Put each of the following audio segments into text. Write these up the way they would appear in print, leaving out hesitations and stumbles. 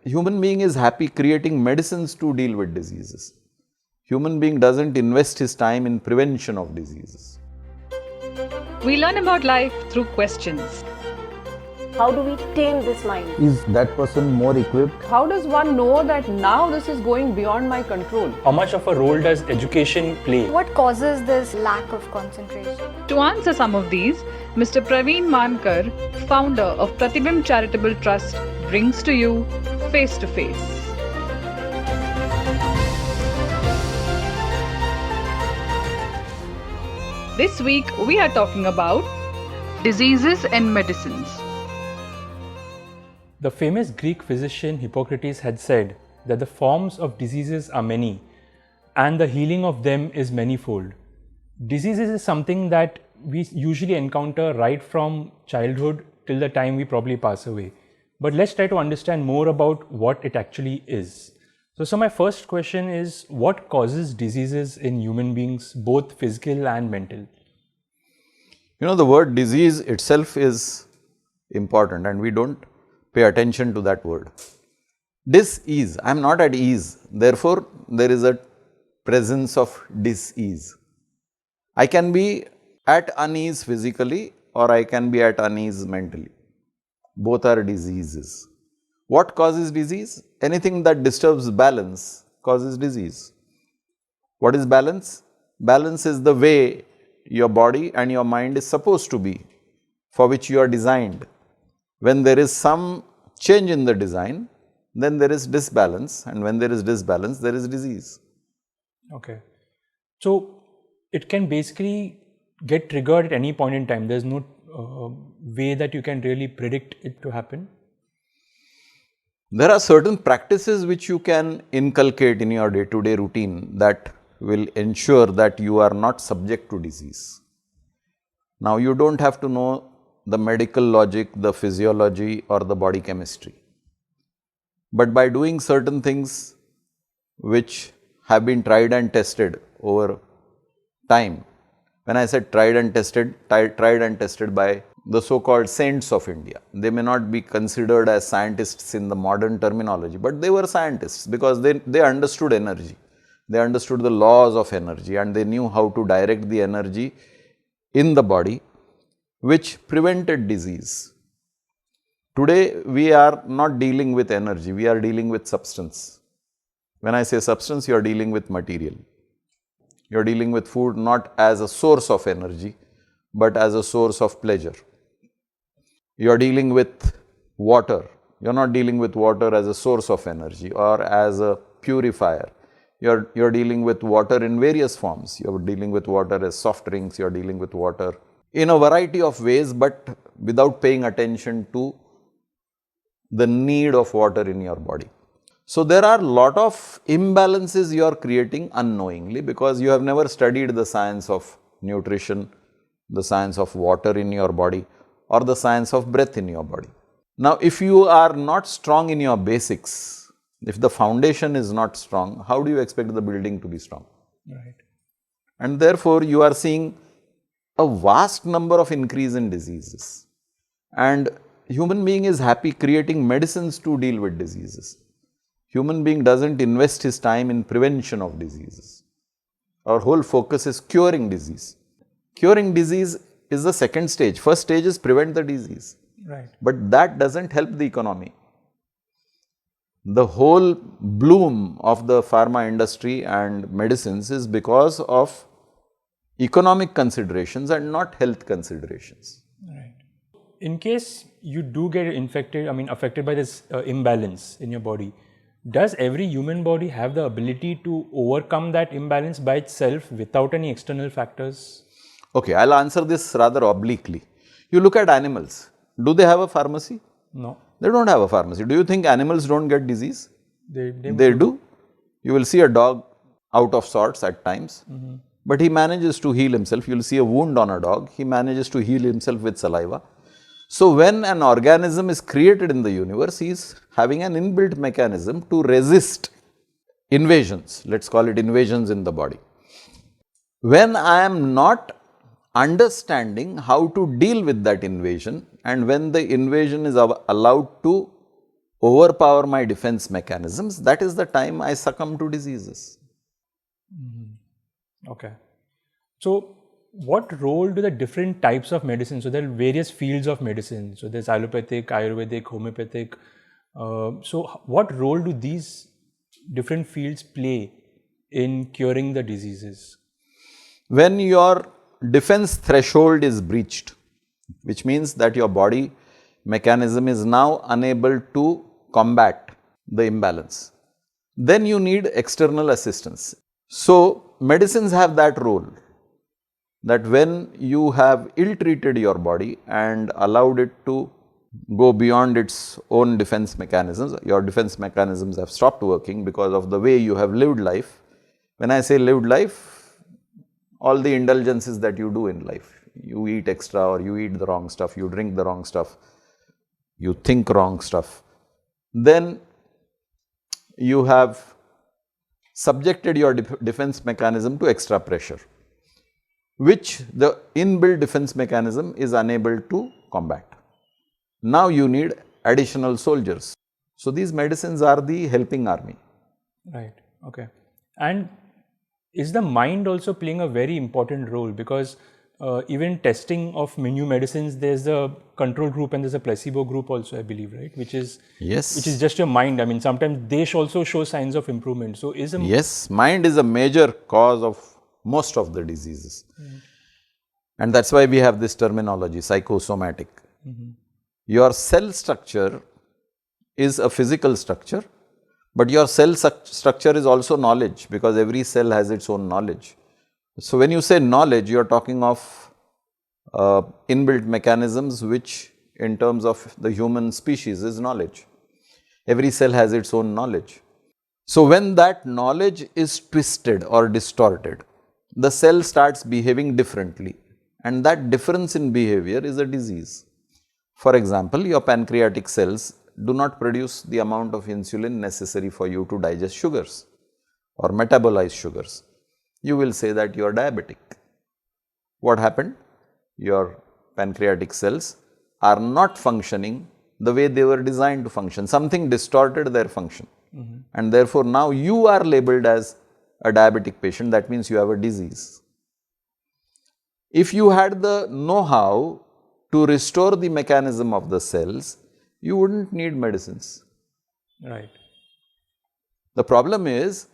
human being is happy creating medicines to deal with diseases. Human being doesn't invest his time in prevention of diseases. We learn about life through questions. How do we tame this mind? Is that person more equipped? How does one know that now this is going beyond my control? How much of a role does education play? What causes this lack of concentration? To answer some of these, Mr. 𝗙𝗰𝗲𝗀𝗀𝗀𝗀, founder of Pratibimb Charitable Trust, brings to you Face to Face. This week we are talking about diseases and medicines. The famous Greek physician Hippocrates had said that the forms of diseases are many and the healing of them is manifold. Diseases is something that we usually encounter right from childhood till the time we probably pass away. But let's try to understand more about what it actually is. So my first question is, what causes diseases in human beings, both physical and mental? You know, the word disease itself is important and we don't pay attention to that word. Dis-ease, I am not at ease, therefore there is a presence of dis-ease. I can be at unease physically or I can be at unease mentally. Both are diseases. What causes disease? Anything that disturbs balance causes disease. What is balance? Balance is the way your body and your mind is supposed to be, for which you are designed. When there is some change in the design, then there is disbalance, and when there is disbalance, there is disease. Okay. So it can basically get triggered at any point in time. There's no way that you can really predict it to happen. There are certain practices which you can inculcate in your day-to-day routine that will ensure that you are not subject to disease. Now, you don't have to know the medical logic, the physiology or the body chemistry. But by doing certain things which have been tried and tested over time, when I said tried and tested by the so-called saints of India. They may not be considered as scientists in the modern terminology, but they were scientists because they understood energy. They understood the laws of energy and they knew how to direct the energy in the body, which prevented disease. Today, we are not dealing with energy, we are dealing with substance. When I say substance, you are dealing with material. You are dealing with food not as a source of energy, but as a source of pleasure. You are dealing with water. You are not dealing with water as a source of energy or as a purifier. You are dealing with water in various forms. You are dealing with water as soft drinks, you are dealing with water in a variety of ways, but without paying attention to the need of water in your body. So there are a lot of imbalances you are creating unknowingly because you have never studied the science of nutrition, the science of water in your body or the science of breath in your body. Now, if you are not strong in your basics, if the foundation is not strong, how do you expect the building to be strong? Right. And therefore, you are seeing a vast number of increase in diseases. And human being is happy creating medicines to deal with diseases. Human being doesn't invest his time in prevention of diseases. Our whole focus is curing disease. Curing disease is the second stage. First stage is prevent the disease. Right. But that doesn't help the economy. The whole bloom of the pharma industry and medicines is because of economic considerations and not health considerations. Right. In case you do get affected by this imbalance in your body, does every human body have the ability to overcome that imbalance by itself without any external factors? Okay, I'll answer this rather obliquely. You look at animals. Do they have a pharmacy? No. They don't have a pharmacy. Do you think animals don't get disease? They do. You will see a dog out of sorts at times, but he manages to heal himself. You will see a wound on a dog. He manages to heal himself with saliva. So when an organism is created in the universe, he is having an inbuilt mechanism to resist invasions. Let's call it invasions in the body. When I am not understanding how to deal with that invasion and when the invasion is allowed to overpower my defense mechanisms, that is the time I succumb to diseases. Okay. So, what role do the different types of medicine, so there are various fields of medicine, so there's allopathic, Ayurvedic, homeopathic, so what role do these different fields play in curing the diseases? When your defense threshold is breached, which means that your body mechanism is now unable to combat the imbalance, then you need external assistance. So, medicines have that role, that when you have ill-treated your body and allowed it to go beyond its own defense mechanisms, your defense mechanisms have stopped working because of the way you have lived life. When I say lived life, all the indulgences that you do in life, you eat extra or you eat the wrong stuff, you drink the wrong stuff, you think wrong stuff, then you have subjected your defense mechanism to extra pressure, which the inbuilt defense mechanism is unable to combat. Now you need additional soldiers. So, these medicines are the helping army. Right, okay. And is the mind also playing a very important role? Because even testing of new medicines, there's a control group and there's a placebo group also, I believe, right? Which is just your mind. I mean, sometimes they also show signs of improvement. So, yes, mind is a major cause of most of the diseases. And that's why we have this terminology, psychosomatic. Your cell structure is a physical structure, but your cell structure is also knowledge, because every cell has its own knowledge. So, when you say knowledge, you are talking of inbuilt mechanisms, which in terms of the human species is knowledge. Every cell has its own knowledge. So, when that knowledge is twisted or distorted, the cell starts behaving differently, and that difference in behavior is a disease. For example, your pancreatic cells do not produce the amount of insulin necessary for you to digest sugars or metabolize sugars. You will say that you are diabetic. What happened? Your pancreatic cells are not functioning the way they were designed to function. Something distorted their function, and therefore now you are labeled as a diabetic patient. That means you have a disease. If you had the know-how to restore the mechanism of the cells, you wouldn't need medicines. Right. The problem is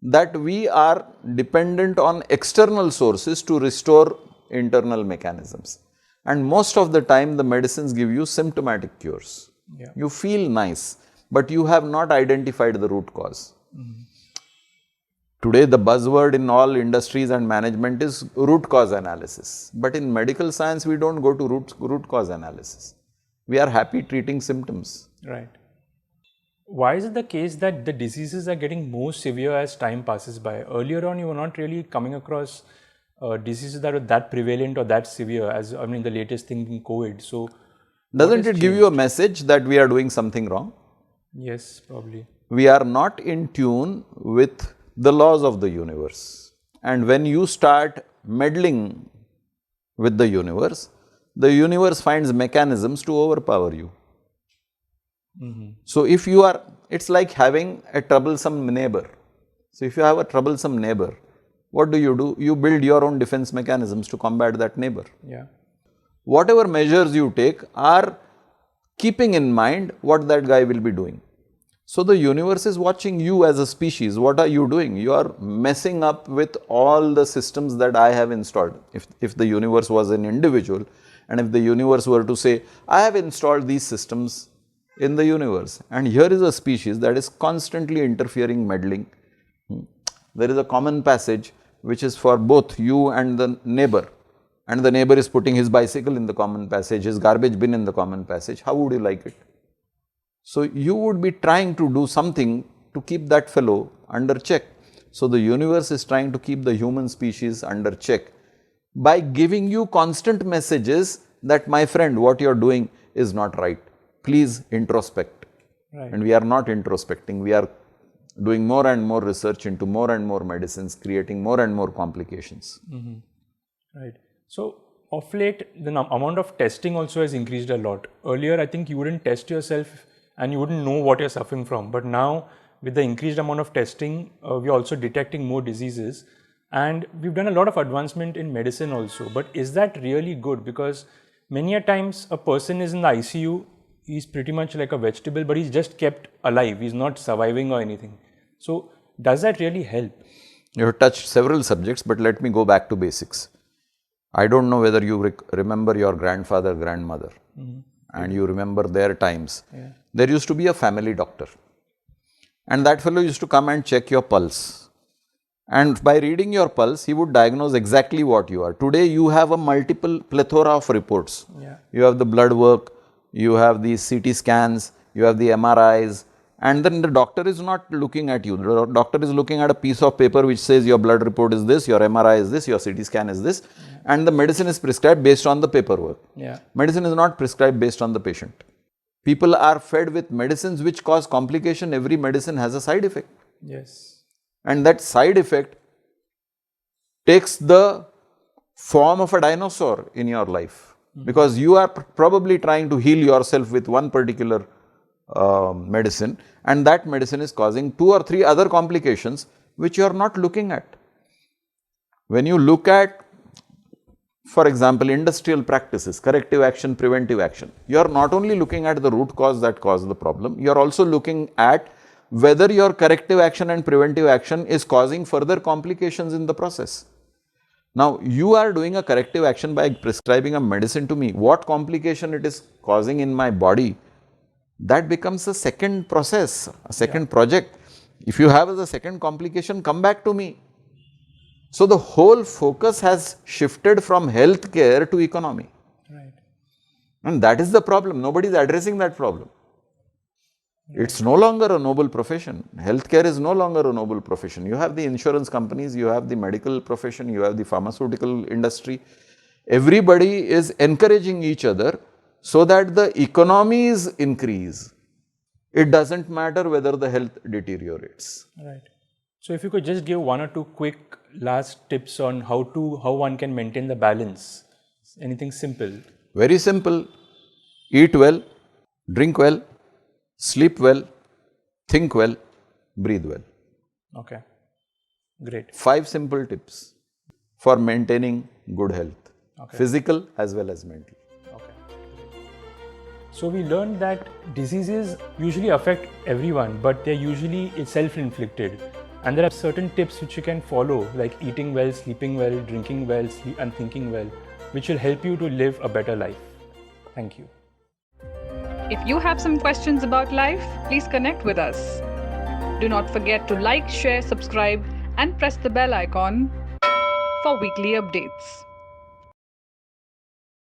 that we are dependent on external sources to restore internal mechanisms. And most of the time, the medicines give you symptomatic cures. Yeah. You feel nice, but you have not identified the root cause. Today, the buzzword in all industries and management is root cause analysis. But in medical science, we don't go to root cause analysis. We are happy treating symptoms. Right. Why is it the case that the diseases are getting more severe as time passes by? Earlier on, you were not really coming across diseases that were that prevalent or that severe, as I mean the latest thing in COVID. So, doesn't it give you a message that we are doing something wrong? Yes, probably. We are not in tune with the laws of the universe. And when you start meddling with the universe finds mechanisms to overpower you. So, if you are, it's like having a troublesome neighbor. So, if you have a troublesome neighbor, what do? You build your own defense mechanisms to combat that neighbor. Yeah. Whatever measures you take are keeping in mind what that guy will be doing. So, the universe is watching you as a species. What are you doing? You are messing up with all the systems that I have installed. If the universe was an individual, and if the universe were to say, I have installed these systems in the universe, and here is a species that is constantly interfering, meddling. There is a common passage which is for both you and the neighbor, and the neighbor is putting his bicycle in the common passage, his garbage bin in the common passage. How would you like it? So, you would be trying to do something to keep that fellow under check. So, the universe is trying to keep the human species under check by giving you constant messages that, my friend, what you are doing is not right. Please introspect. Right. And we are not introspecting. We are doing more and more research into more and more medicines, creating more and more complications. Right. So, of late, the amount of testing also has increased a lot. Earlier, I think you wouldn't test yourself and you wouldn't know what you're suffering from. But now, with the increased amount of testing, we're also detecting more diseases, and we've done a lot of advancement in medicine also. But is that really good? Because many a times a person is in the ICU, he's pretty much like a vegetable, but he's just kept alive. He's not surviving or anything. So does that really help? You have touched several subjects, but let me go back to basics. I don't know whether you remember your grandfather, grandmother, and you remember their times. Yeah. There used to be a family doctor, and that fellow used to come and check your pulse. And by reading your pulse, he would diagnose exactly what you are. Today, you have a multiple plethora of reports. Yeah. You have the blood work, you have the CT scans, you have the MRIs, and then the doctor is not looking at you. The doctor is looking at a piece of paper which says your blood report is this, your MRI is this, your CT scan is this, and the medicine is prescribed based on the paperwork. Yeah. Medicine is not prescribed based on the patient. People are fed with medicines which cause complication. Every medicine has a side effect. Yes. And that side effect takes the form of a dinosaur in your life, because you are probably trying to heal yourself with one particular medicine, and that medicine is causing 2 or 3 other complications which you are not looking at. When you look at, for example, industrial practices, corrective action, preventive action, you are not only looking at the root cause that caused the problem, you are also looking at whether your corrective action and preventive action is causing further complications in the process. Now, you are doing a corrective action by prescribing a medicine to me. What complication it is causing in my body, that becomes a second process, a second project. If you have as a second complication, come back to me. So, the whole focus has shifted from healthcare to economy. Right. And that is the problem. Nobody is addressing that problem. It's no longer a noble profession. Healthcare is no longer a noble profession. You have the insurance companies, you have the medical profession, you have the pharmaceutical industry. Everybody is encouraging each other so that the economies increase. It doesn't matter whether the health deteriorates. Right. So if you could just give 1 or 2 quick last tips on how one can maintain the balance. Anything simple. Very simple. Eat well, drink well, sleep well, think well, breathe well. Okay. Great. 5 simple tips for maintaining good health. Okay. Physical as well as mental. Okay. So we learned that diseases usually affect everyone, but they're usually self-inflicted. And there are certain tips which you can follow, like eating well, sleeping well, drinking well, and thinking well, which will help you to live a better life. Thank you. If you have some questions about life, please connect with us. Do not forget to like, share, subscribe, and press the bell icon for weekly updates.